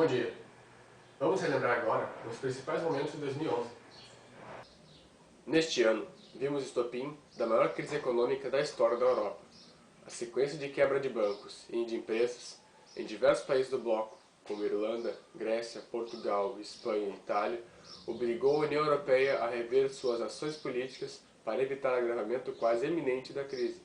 Bom dia. Vamos relembrar agora os principais momentos de 2011. Neste ano, vimos o estopim da maior crise econômica da história da Europa. A sequência de quebra de bancos e de empresas em diversos países do bloco, como Irlanda, Grécia, Portugal, Espanha e Itália, obrigou a União Europeia a rever suas ações políticas para evitar agravamento quase iminente da crise.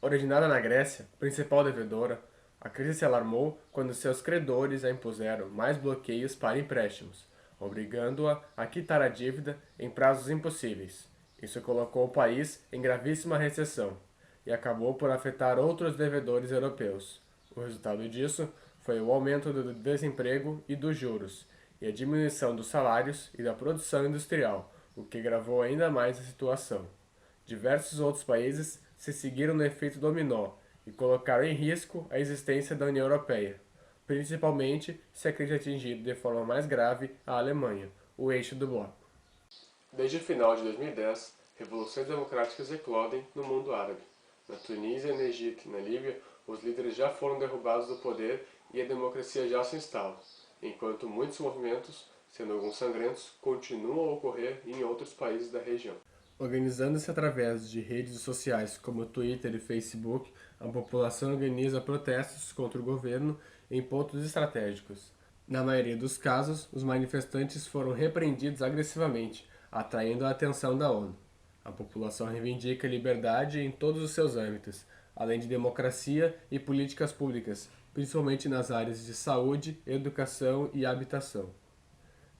Originada na Grécia, principal devedora, a crise se alarmou quando seus credores a impuseram mais bloqueios para empréstimos, obrigando-a a quitar a dívida em prazos impossíveis. Isso colocou o país em gravíssima recessão e acabou por afetar outros devedores europeus. O resultado disso foi o aumento do desemprego e dos juros, e a diminuição dos salários e da produção industrial, o que agravou ainda mais a situação. Diversos outros países se seguiram no efeito dominó e colocaram em risco a existência da União Europeia, principalmente se a crise atingido de forma mais grave a Alemanha, o eixo do bloco. Desde o final de 2010, revoluções democráticas eclodem no mundo árabe. Na Tunísia, no Egito e na Líbia, os líderes já foram derrubados do poder e a democracia já se instala, enquanto muitos movimentos, sendo alguns sangrentos, continuam a ocorrer em outros países da região. Organizando-se através de redes sociais como Twitter e Facebook, a população organiza protestos contra o governo em pontos estratégicos. Na maioria dos casos, os manifestantes foram repreendidos agressivamente, atraindo a atenção da ONU. A população reivindica liberdade em todos os seus âmbitos, além de democracia e políticas públicas, principalmente nas áreas de saúde, educação e habitação.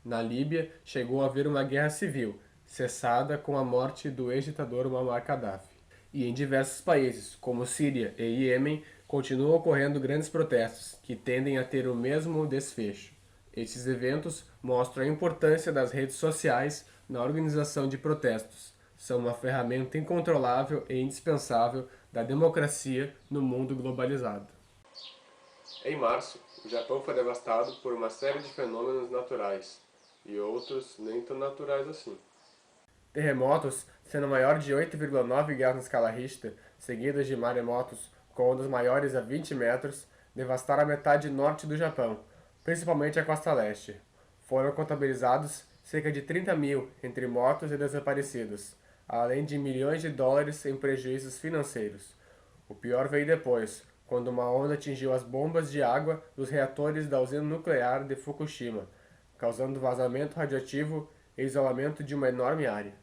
Na Líbia, chegou a haver uma guerra civil, cessada com a morte do ex-ditador Muammar Gaddafi. E em diversos países, como Síria e Iêmen, continuam ocorrendo grandes protestos, que tendem a ter o mesmo desfecho. Estes eventos mostram a importância das redes sociais na organização de protestos. São uma ferramenta incontrolável e indispensável da democracia no mundo globalizado. Em março, o Japão foi devastado por uma série de fenômenos naturais, e outros nem tão naturais assim. Terremotos, sendo o maior de 8,9 graus na escala Richter, seguidos de maremotos com ondas maiores a 20 metros, devastaram a metade norte do Japão, principalmente a costa leste. Foram contabilizados cerca de 30 mil entre mortos e desaparecidos, além de milhões de dólares em prejuízos financeiros. O pior veio depois, quando uma onda atingiu as bombas de água dos reatores da usina nuclear de Fukushima, causando vazamento radioativo e isolamento de uma enorme área.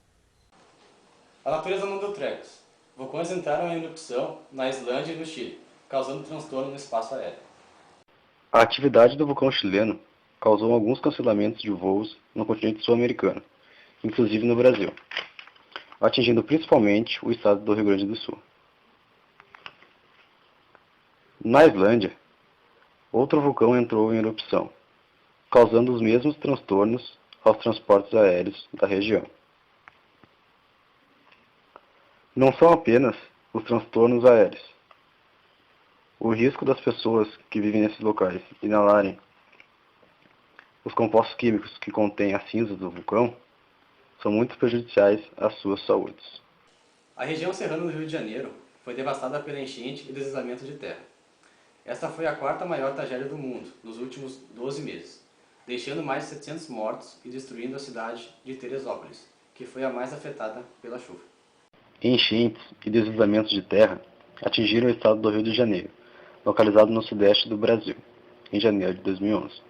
A natureza não deu tréguas. Vulcões entraram em erupção na Islândia e no Chile, causando transtorno no espaço aéreo. A atividade do vulcão chileno causou alguns cancelamentos de voos no continente sul-americano, inclusive no Brasil, atingindo principalmente o estado do Rio Grande do Sul. Na Islândia, outro vulcão entrou em erupção, causando os mesmos transtornos aos transportes aéreos da região. Não são apenas os transtornos aéreos. O risco das pessoas que vivem nesses locais inalarem os compostos químicos que contêm as cinzas do vulcão são muito prejudiciais às suas saúdes. A região serrana do Rio de Janeiro foi devastada pela enchente e deslizamento de terra. Esta foi a quarta maior tragédia do mundo nos últimos 12 meses, deixando mais de 700 mortos e destruindo a cidade de Teresópolis, que foi a mais afetada pela chuva. Enchentes e deslizamentos de terra atingiram o estado do Rio de Janeiro, localizado no sudeste do Brasil, em janeiro de 2011.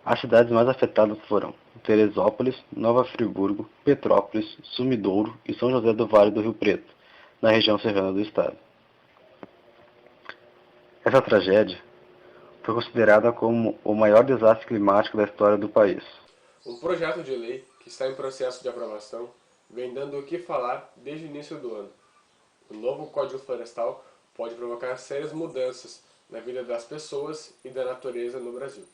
As cidades mais afetadas foram Teresópolis, Nova Friburgo, Petrópolis, Sumidouro e São José do Vale do Rio Preto, na região serrana do estado. Essa tragédia foi considerada como o maior desastre climático da história do país. Um projeto de lei que está em processo de aprovação vem dando o que falar desde o início do ano. O novo Código Florestal pode provocar sérias mudanças na vida das pessoas e da natureza no Brasil.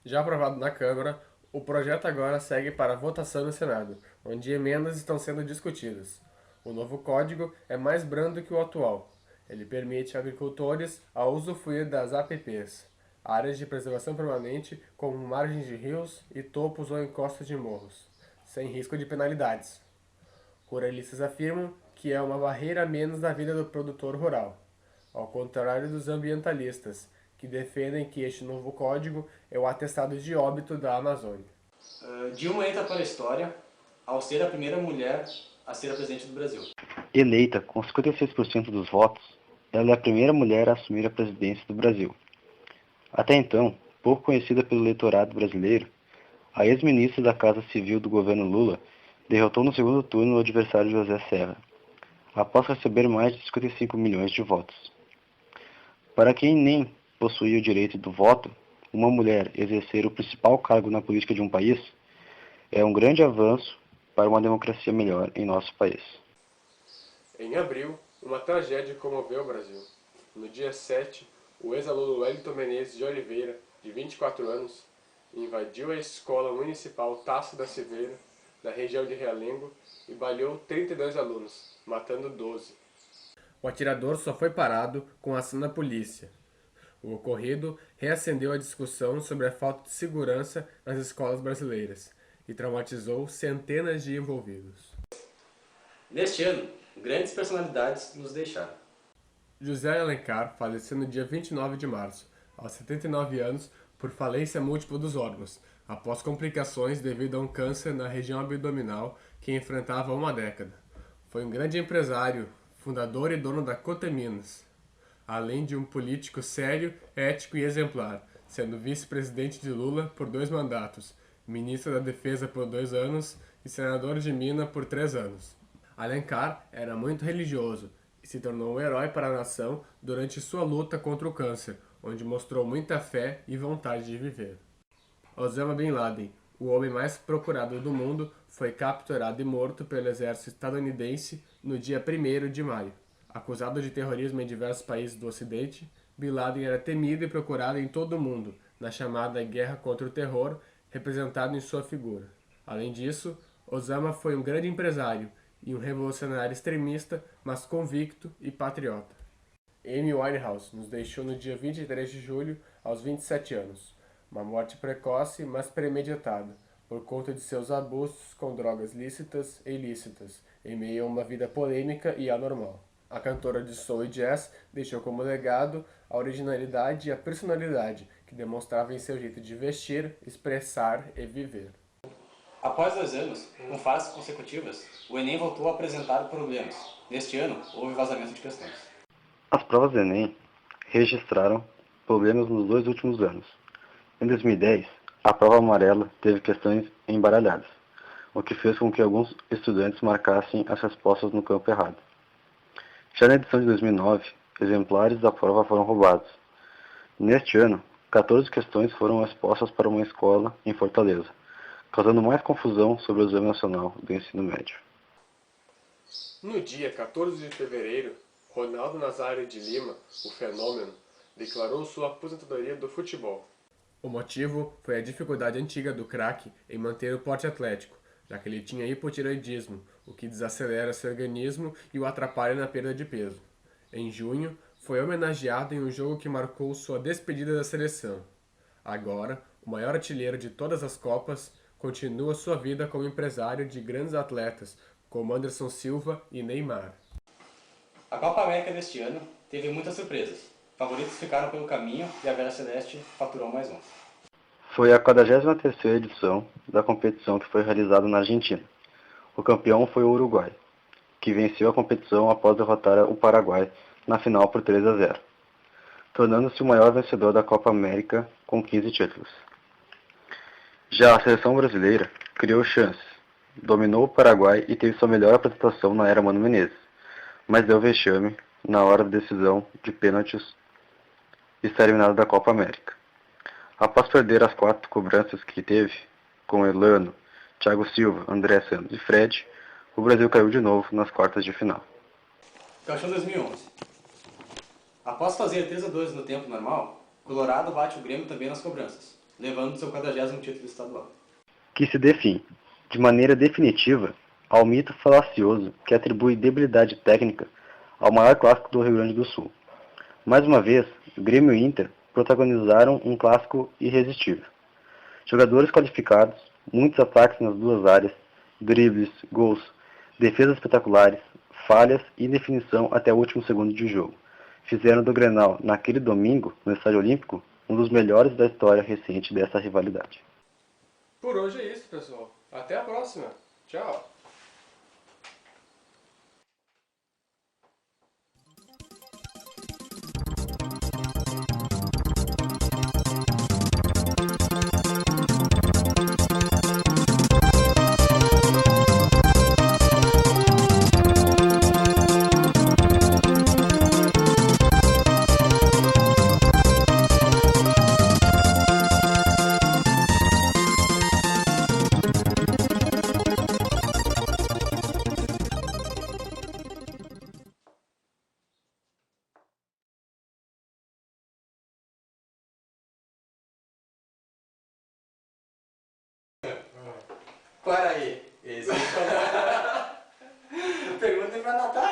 Já aprovado na Câmara, o projeto agora segue para votação no Senado, onde emendas estão sendo discutidas. O novo código é mais brando que o atual. Ele permite agricultores a usufruir das APPs, áreas de preservação permanente como margens de rios e topos ou encostas de morros, sem risco de penalidades. Ruralistas afirmam que é uma barreira a menos na vida do produtor rural, ao contrário dos ambientalistas, que defendem que este novo código é o atestado de óbito da Amazônia. Dilma entra para a história ao ser a primeira mulher a ser a presidente do Brasil. Eleita com 56% dos votos, ela é a primeira mulher a assumir a presidência do Brasil. Até então, pouco conhecida pelo eleitorado brasileiro, a ex-ministra da Casa Civil do governo Lula derrotou no segundo turno o adversário José Serra, após receber mais de 55 milhões de votos. Para quem nem possuía o direito do voto, uma mulher exercer o principal cargo na política de um país é um grande avanço para uma democracia melhor em nosso país. Em abril, uma tragédia comoveu o Brasil. No dia 7, o ex-aluno Wellington Menezes de Oliveira, de 24 anos, invadiu a escola municipal Tasso da Silveira, na região de Realengo, e baleou 32 alunos, matando 12. O atirador só foi parado com a ação da polícia. O ocorrido reacendeu a discussão sobre a falta de segurança nas escolas brasileiras e traumatizou centenas de envolvidos. Neste ano, grandes personalidades nos deixaram. José Alencar faleceu no dia 29 de março, aos 79 anos, por falência múltipla dos órgãos, após complicações devido a um câncer na região abdominal que enfrentava há uma década. Foi um grande empresário, fundador e dono da Coteminas, além de um político sério, ético e exemplar, sendo vice-presidente de Lula por 2 mandatos, ministro da Defesa por 2 anos e senador de Minas por 3 anos. Alencar era muito religioso e se tornou um herói para a nação durante sua luta contra o câncer, onde mostrou muita fé e vontade de viver. Osama Bin Laden, o homem mais procurado do mundo, foi capturado e morto pelo exército estadunidense no dia 1º de maio. Acusado de terrorismo em diversos países do Ocidente, Bin Laden era temido e procurado em todo o mundo, na chamada Guerra contra o Terror, representado em sua figura. Além disso, Osama foi um grande empresário e um revolucionário extremista, mas convicto e patriota. Amy Winehouse nos deixou no dia 23 de julho, aos 27 anos. Uma morte precoce, mas premeditada, por conta de seus abusos com drogas lícitas e ilícitas, em meio a uma vida polêmica e anormal. A cantora de soul e jazz deixou como legado a originalidade e a personalidade que demonstrava em seu jeito de vestir, expressar e viver. Após 2 anos, com fases consecutivas, o Enem voltou a apresentar problemas. Neste ano, houve vazamento de questões. As provas do Enem registraram problemas nos 2 últimos anos. Em 2010, a prova amarela teve questões embaralhadas, o que fez com que alguns estudantes marcassem as respostas no campo errado. Já na edição de 2009, exemplares da prova foram roubados. Neste ano, 14 questões foram expostas para uma escola em Fortaleza, causando mais confusão sobre o Exame Nacional do Ensino Médio. No dia 14 de fevereiro, Ronaldo Nazário de Lima, o fenômeno, declarou sua aposentadoria do futebol. O motivo foi a dificuldade antiga do craque em manter o porte atlético, já que ele tinha hipotireoidismo, o que desacelera seu organismo e o atrapalha na perda de peso. Em junho, foi homenageado em um jogo que marcou sua despedida da seleção. Agora, o maior artilheiro de todas as Copas, continua sua vida como empresário de grandes atletas, como Anderson Silva e Neymar. A Copa América deste ano teve muitas surpresas. Favoritos ficaram pelo caminho e a Vela Celeste faturou mais um. Foi a 43ª edição da competição que foi realizada na Argentina. O campeão foi o Uruguai, que venceu a competição após derrotar o Paraguai na final por 3-0, tornando-se o maior vencedor da Copa América com 15 títulos. Já a seleção brasileira criou chances, dominou o Paraguai e teve sua melhor apresentação na era Mano Menezes, mas deu vexame na hora da decisão de pênaltis e está eliminado da Copa América. Após perder as 4 cobranças que teve, com Elano, Thiago Silva, André Santos e Fred, o Brasil caiu de novo nas quartas de final. Gauchão 2011. Após fazer 3-2 no tempo normal, Colorado bate o Grêmio também nas cobranças, levando seu 40º título estadual. Que se dê fim, de maneira definitiva, ao mito falacioso que atribui debilidade técnica ao maior clássico do Rio Grande do Sul. Mais uma vez, Grêmio e Inter protagonizaram um clássico irresistível. Jogadores qualificados, muitos ataques nas duas áreas, dribles, gols, defesas espetaculares, falhas e definição até o último segundo de jogo. fizeram do Grenal, naquele domingo, no Estádio Olímpico, um dos melhores da história recente dessa rivalidade. Por hoje é isso, pessoal. Até a próxima. Tchau. Para aí. Perguntem pra Natália.